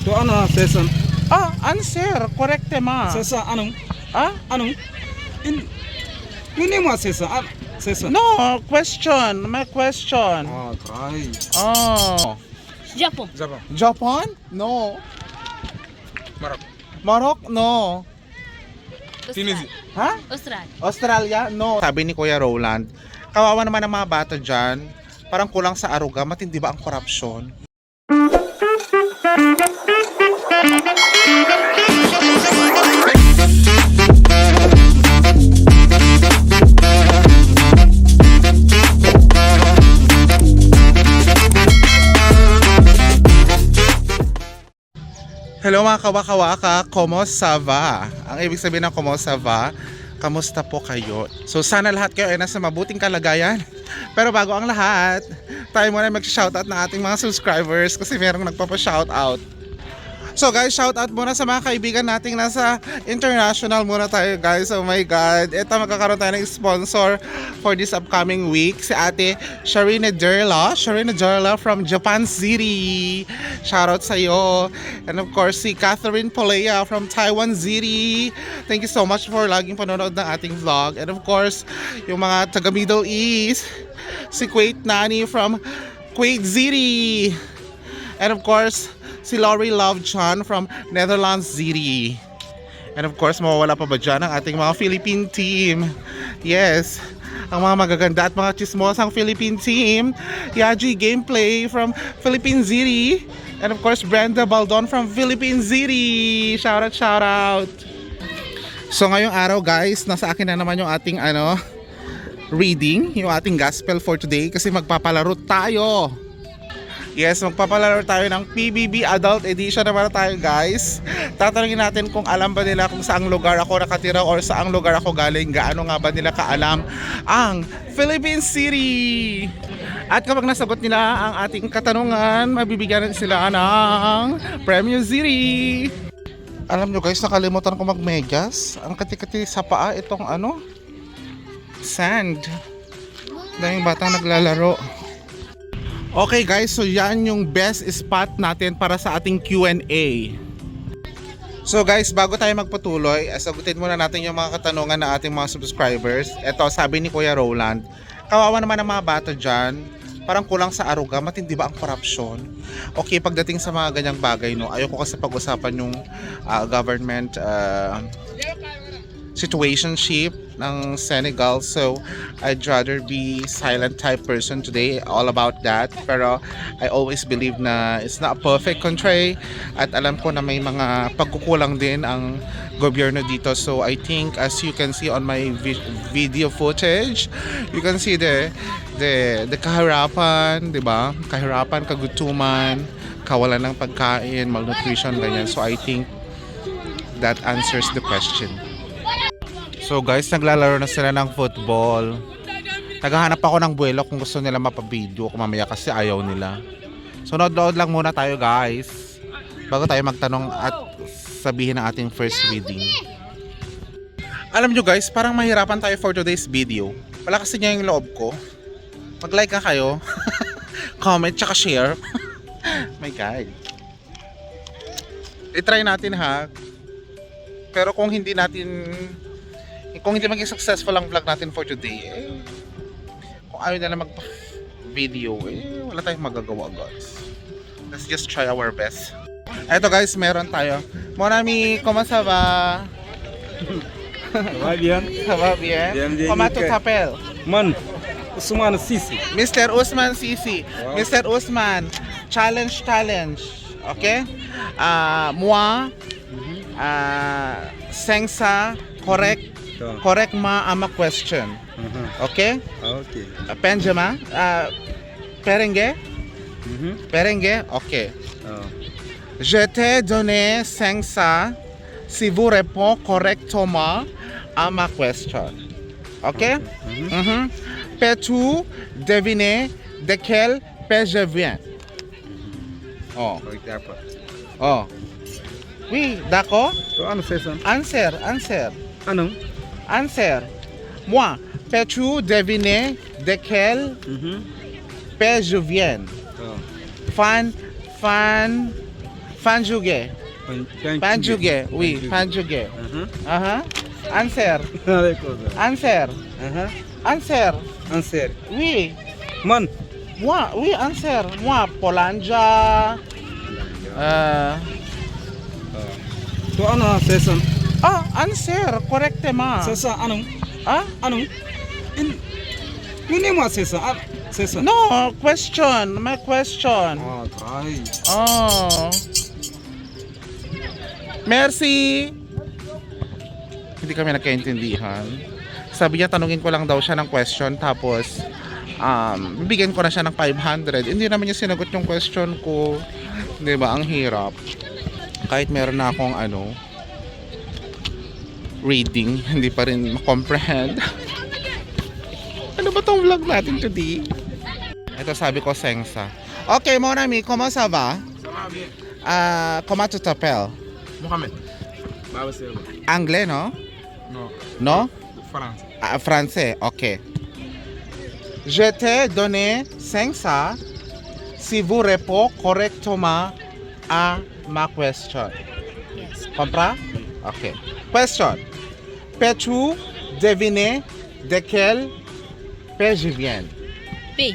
So ano, César? Answer correctement. César, anong? Ah? Anong? Hindi mo César. César. No, question. My question. Try. Oh. Japon. Japan. Japan? No. Marok. Morocco? No. Tunisia. Ha? Australia. Australia? No. Sabi ni Kuya Roland, kawawa naman ang mga bata dyan. Parang kulang sa aruga. Matindi ba ang korupsyon? Hello mga kawaka-waka, kamusta ba? Ang ibig sabihin ng kamusta ba, kamusta po kayo? So sana lahat kayo ay nasa mabuting kalagayan. Pero bago ang lahat, tayo muna mag-shoutout ng ating mga subscribers kasi merong nagpapa-shoutout. So guys, shoutout muna sa mga kaibigan nating nasa international muna tayo guys. Oh my God. Ito magkakaroon tayo ng sponsor for this upcoming week. Si ate Sharina Derla from Japan City. Shoutout sa iyo. And of course si Catherine Polea from Taiwan City. Thank you so much for laging panonood ng ating vlog. And of course, yung mga taga Middle East. Si Kuwait Nani from Kuwait City. And of course, si Lori Love Chan from Netherlands City. And of course, mawawala pa ba dyan ang ating mga Philippine team? Yes, ang mga magaganda at mga chismosang Philippine team. Yaji Gameplay from Philippine City. And of course, Brenda Baldon from Philippine City. Shout out. So ngayong araw guys, nasa akin na naman yung ating reading, yung ating gospel for today kasi magpapalaro tayo. Yes, magpapalaro tayo ng PBB Adult Edition naman tayo guys. Tatanungin natin kung alam ba nila kung saang lugar ako nakatira or saang lugar ako galing. Gaano nga ba nila kaalam ang Philippine City. At kapag nasagot nila ang ating katanungan, mabibigyan sila ng Premium City. Alam nyo guys, nakalimutan ko magmedyas. Ang kati-kati sa paa itong sand. Daming batang naglalaro. Okay guys, so yan yung best spot natin para sa ating Q&A. So guys, bago tayo magpatuloy, sagutin muna natin yung mga katanungan ng ating mga subscribers. Ito, sabi ni Kuya Roland, kawawa naman ang mga bata dyan, parang kulang sa aruga, matindi ba ang korupsyon? Okay, pagdating sa mga ganyang bagay, no, ayoko kasi pag-usapan yung government situationship ng Senegal, so I'd rather be silent type person today all about that. Pero I always believe na it's not a perfect country at alam ko na may mga pagkukulang din ang gobyerno dito. So I think as you can see on my video footage, you can see the kahirapan, di ba? Kahirapan, kagutuman, kawalan ng pagkain, malnutrition, ganyan. So I think that answers the question. So guys, naglalaro na sila ng football. Naghahanap ako ng buwelo kung gusto nila mapabideo ko mamaya kasi ayaw nila. So nood-nood lang muna tayo guys, bago tayo magtanong at sabihin ang ating first reading. Alam nyo guys, parang mahirapan tayo for today's video. Wala kasi niya yung loob ko. Mag-like ka kayo. Comment tsaka share. My God. I-try natin ha. Pero kung hindi maging successful ang vlog natin for today, kung ayaw na mag-video, wala tayong magagawa guys. Let's just try our best. Eto guys, meron tayo. Mon ami, comment ça va? Ça va bien? Ça va bien? Bien, Comment tu t'appelles? Man, Ousmane Sissi. Mr. Ousmane Sissi. Wow. Mr. Ousmane, challenge. Okay? Moi, sengsa, correctement à ma question. Okay? Okay. Benjamin, Perenge? Perenge? Okay. Je t'ai donné 500 si vous répondez correctement à ma question. Okay? Peux-tu deviner de quel pays je viens? Oh. Oh. Oui, d'accord. So ano César? Answer. Anong? Answer. Moi, peux-tu deviner de quel pays je viens? Fan Fanjuge. Fanjuge. Oui, Fanjuge. Answer. Answer. Answer. Answer. Oui. Man. Moi, oui, answer. Moi, Polanja. To ano season? Answer. Correctement. Season anong? Anong? Yun mo season. Season. No, question. My question. Ay. Merci. Hindi kami nagkaintindihan. Sabi niya, tanungin ko lang daw siya ng question, tapos bibigyan ko na siya ng 500. Hindi naman niya sinagot yung question ko. 'Di ba? Ang hirap. Kahit meron na akong reading, hindi pa rin ma-comprehend. Ano ba tong vlog natin today? Ito sabi ko, Sengsa. Okay, mon ami, comment ça va? Ça va bien. Comment tu t'appelles? Mohamed. Baba Seba. Anglais, no? No. No? France. Français, ok. Je t'ai donné 500 si vous répondez correctement à ma question. Yes. Comprends? Ok. Question. Peux-tu deviner de quel pays je viens? P.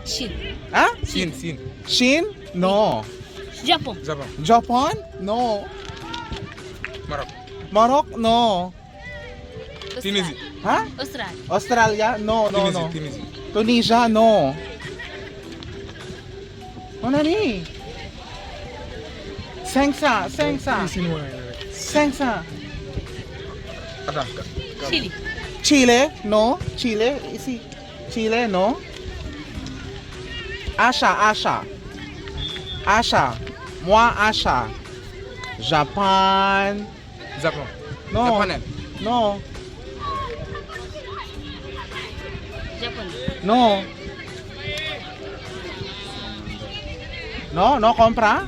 Chine. Hein? Sin. Chine? No. Japon. Japan. Japan? No. Maroc. Maroc? No. Tunisie. Huh? Australia. Australia? No, no, no. Tunisie. Tunisia? No. Mon ami. 500. 500. Attends. Chili. Chile? No. Chile? Ici. Chile? No. Asia. Moi, Asia. Japan. Japon. No. Japonais. No. Japan. No. No, compra?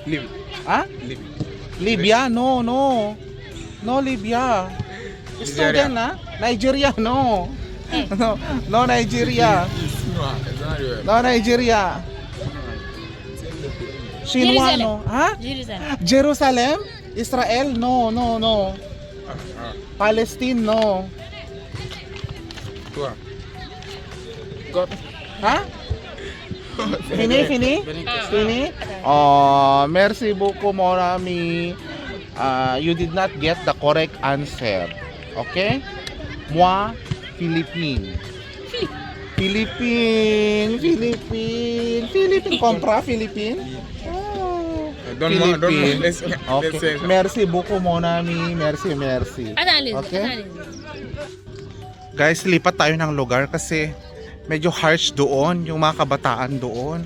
Libye. Ah? Libye. Libya? No. No, Libya. Nigeria. Student, Nigeria, no. No, Nigeria. No, Nigeria. Chinois, no. Ha? Jerusalem. Jerusalem? Israel? No. Palestine, no. Toi. God. Ha? Fini? Oh, merci beaucoup, mon ami. You did not get the correct answer. Okay? Moi, Philippine. Philippine. Compra, Philippine? Philippine. Let's Okay. say. Merci beaucoup, mon ami. Merci. Analyze. Okay. Guys, lipat tayo ng lugar kasi medyo harsh doon, yung mga kabataan doon.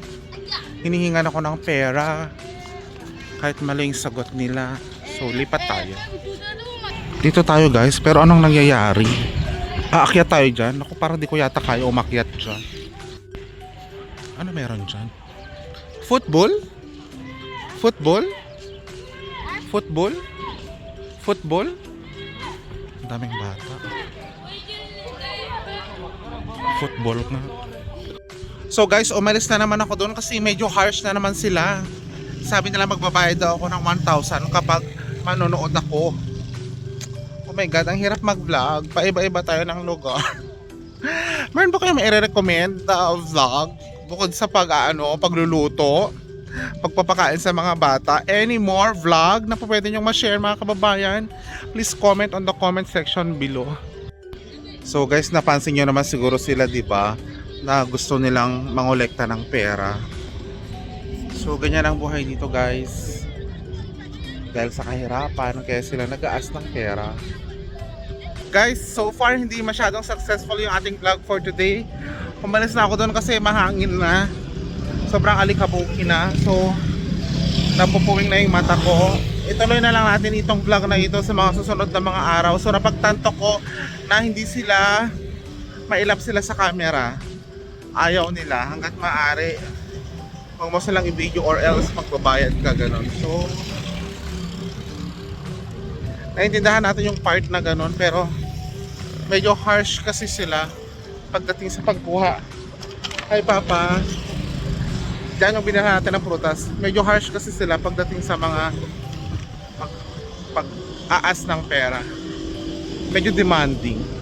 Hinihingan ako ng pera kahit mali yung sagot nila. So, lipat tayo. Dito tayo guys, pero anong nangyayari? Aakyat tayo dyan. Ako, parang di ko yata kaya umakyat dyan. Ano meron dyan? Football? Ang daming bata. Football nga. So guys, umalis na naman ako doon kasi medyo harsh na naman sila. Sabi nila magbabayad daw ako ng 1,000 kapag manonood ako. Oh my god, ang hirap mag-vlog. Paiba-iba tayo ng lugar. Meron ba kayo mai-recommend na vlog? Bukod sa pagluluto, pagpapakain sa mga bata, any more vlog na pwede nyong ma-share mga kababayan? Please comment on the comment section below. So guys, napansin nyo naman siguro sila, di ba, na gusto nilang mangolekta ng pera. So ganyan ang buhay dito guys. Dahil sa kahirapan, kaya sila nag-aas ng pera. Guys, so far hindi masyadong successful yung ating vlog for today. Umalis na ako doon kasi mahangin na. Sobrang alikabukin na. So napupuwing na yung mata ko. Ituloy na lang natin itong vlog na ito sa mga susunod na mga araw. So napagtanto ko na hindi sila mailap sila sa camera. Ayaw nila hanggat maaari. Huwag mo silang i-video or else magbabayad ka, ganon. So naiintindihan natin yung part na ganon, pero medyo harsh kasi sila pagdating sa pagkuha. Hi Papa. Diyan yung binili natin ng prutas. Medyo harsh kasi sila pagdating sa mga pag-aas ng pera. Medyo demanding.